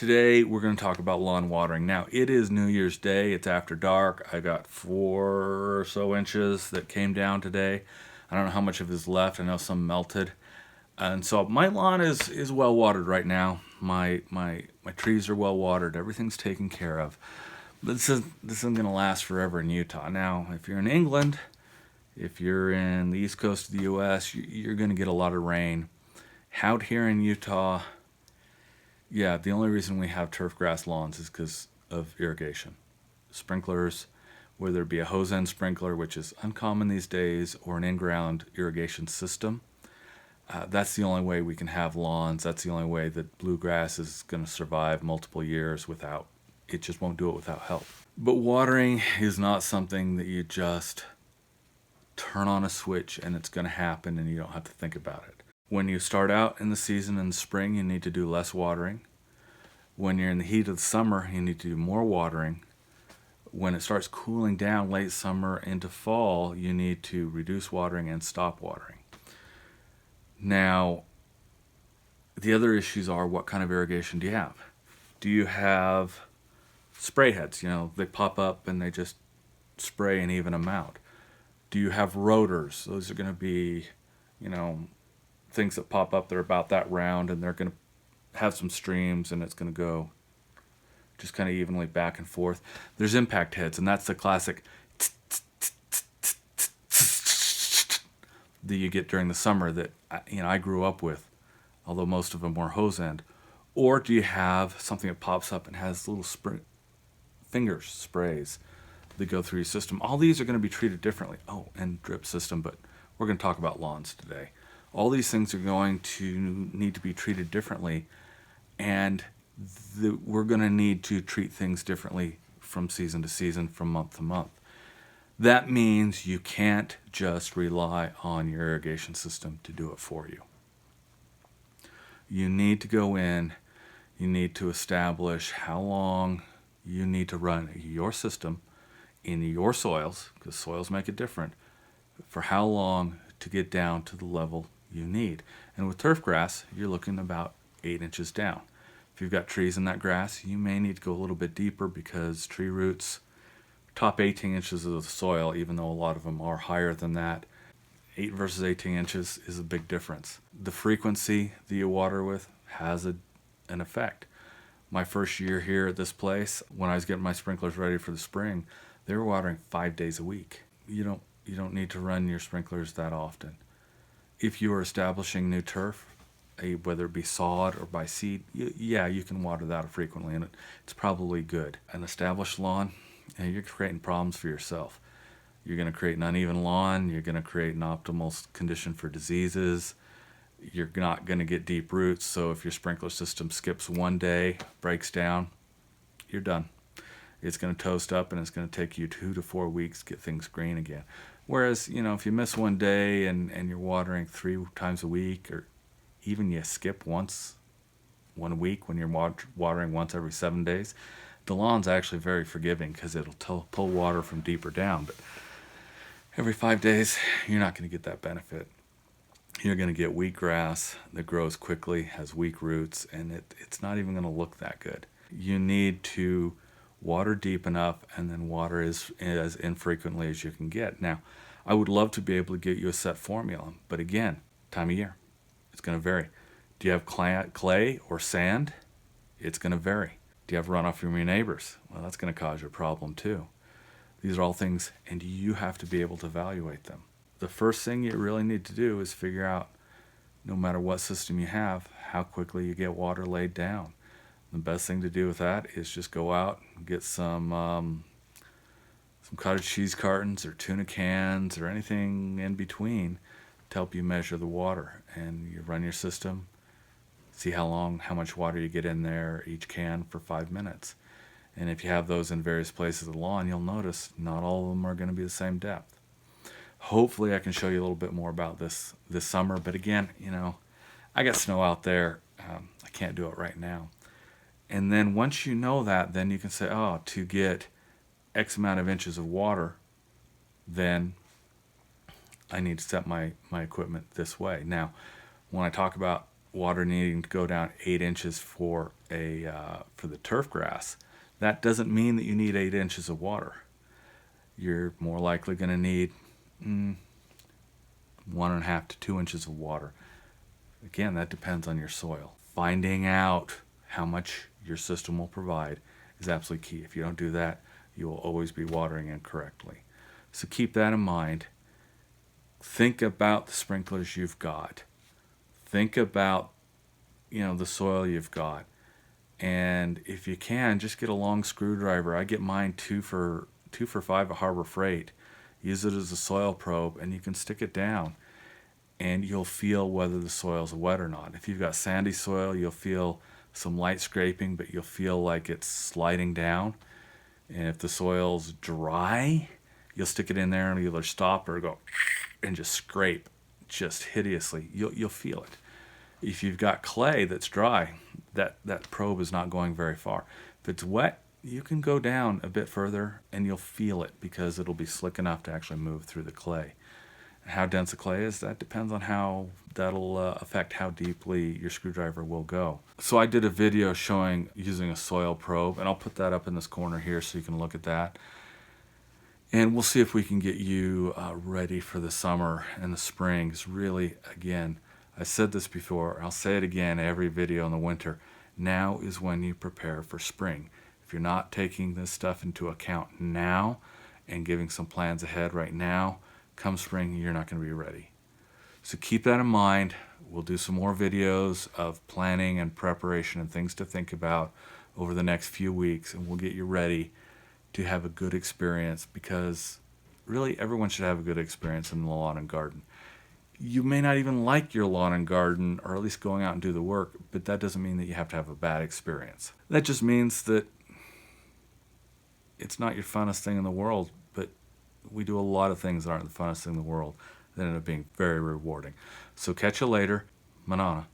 Today we're going to talk about lawn watering. Now, it is New Year's Day. It's after dark. I got 4 or so inches that came down today. I don't know how much of it is left. I know some melted. And so my lawn is well watered right now. My trees are well watered. Everything's taken care of. But this isn't going to last forever in Utah. Now, if you're in England, if you're in the east coast of the U.S., you're going to get a lot of rain. Out here in Utah, yeah, the only reason we have turf grass lawns is because of irrigation. Sprinklers, whether it be a hose end sprinkler, which is uncommon these days, or an in-ground irrigation system. That's the only way we can have lawns. That's the only way that bluegrass is going to survive multiple years without, it just won't do it without help. But watering is not something that you just turn on a switch and it's going to happen and you don't have to think about it. When you start out in the season in the spring, you need to do less watering. When you're in the heat of the summer, you need to do more watering. When it starts cooling down late summer into fall, you need to reduce watering and stop watering. Now, the other issues are, what kind of irrigation do you have? Do you have spray heads? They pop up and they just spray an even amount. Do you have rotors? Those are going to be, things that pop up. They're about that round and they're going to have some streams and it's going to go just kind of evenly back and forth. There's impact heads, and that's the classic that you get during the summer that I grew up with, although most of them were hose end. Or do you have something that pops up and has little finger sprays that go through your system? All these are going to be treated differently. Oh, and drip system, but we're going to talk about lawns today. All these things are going to need to be treated differently, and we're going to need to treat things differently from season to season, from month to month. That means you can't just rely on your irrigation system to do it for you. You need to go in, you need to establish how long you need to run your system in your soils, because soils make it different, for how long to get down to the level you need. And with turf grass, you're looking about 8 inches down. If you've got trees in that grass, you may need to go a little bit deeper, because tree roots top 18 inches of the soil, even though a lot of them are higher than that. 8 versus 18 inches is a big difference. The frequency that you water with has an effect. My first year here at this place, when I was getting my sprinklers ready for the spring, they were watering 5 days a week. You don't need to run your sprinklers that often. If you are establishing new turf, whether it be sod or by seed, you can water that frequently, and it's probably good. An established lawn, you're creating problems for yourself. You're going to create an uneven lawn. You're going to create an optimal condition for diseases. You're not going to get deep roots. So if your sprinkler system skips one day, breaks down, you're done. It's going to toast up, and it's going to take you 2 to 4 weeks to get things green again. Whereas, if you miss one day and you're watering 3 times a week, or even you skip one week when you're watering once every 7 days, the lawn's actually very forgiving, because it'll pull water from deeper down. But every 5 days, you're not going to get that benefit. You're going to get weak grass that grows quickly, has weak roots, and it's not even going to look that good. You need to water deep enough, and then water as infrequently as you can get. Now, I would love to be able to get you a set formula, but again, time of year, it's going to vary. Do you have clay or sand? It's going to vary. Do you have runoff from your neighbors? Well, that's going to cause you a problem too. These are all things, and you have to be able to evaluate them. The first thing you really need to do is figure out, no matter what system you have, how quickly you get water laid down. The best thing to do with that is just go out and get some cottage cheese cartons or tuna cans or anything in between to help you measure the water. And you run your system, see how much water you get in there each can for 5 minutes. And if you have those in various places of the lawn, you'll notice not all of them are going to be the same depth. Hopefully I can show you a little bit more about this summer. But again, I got snow out there. I can't do it right now. And then once you know that, then you can say, to get X amount of inches of water, then I need to set my equipment this way. Now, when I talk about water needing to go down 8 inches for the turf grass, that doesn't mean that you need 8 inches of water. You're more likely going to need 1.5 to 2 inches of water. Again, that depends on your soil. Finding out how much your system will provide is absolutely key. If you don't do that, you will always be watering incorrectly. So keep that in mind. Think about the sprinklers you've got. Think about, the soil you've got. And if you can, just get a long screwdriver. I get mine 2 for $5 at Harbor Freight. Use it as a soil probe, and you can stick it down, and you'll feel whether the soil's wet or not. If you've got sandy soil, you'll feel some light scraping, but you'll feel like it's sliding down. And if the soil's dry, you'll stick it in there and either stop or go and just scrape just hideously. You'll feel it. If you've got clay that's dry, that probe is not going very far. If it's wet, you can go down a bit further and you'll feel it because it'll be slick enough to actually move through the clay. How dense the clay is, that depends on how that'll affect how deeply your screwdriver will go. So I did a video showing using a soil probe, and I'll put that up in this corner here so you can look at that. And we'll see if we can get you ready for the summer and the spring. Because really, again, I said this before, I'll say it again every video in the winter. Now is when you prepare for spring. If you're not taking this stuff into account now and giving some plans ahead right now, come spring, you're not going to be ready. So keep that in mind. We'll do some more videos of planning and preparation and things to think about over the next few weeks, and we'll get you ready to have a good experience, because really everyone should have a good experience in the lawn and garden. You may not even like your lawn and garden, or at least going out and do the work, but that doesn't mean that you have to have a bad experience. That just means that it's not your funnest thing in the world, but we do a lot of things that aren't the funnest thing in the world that end up being very rewarding. So catch you later. Manana.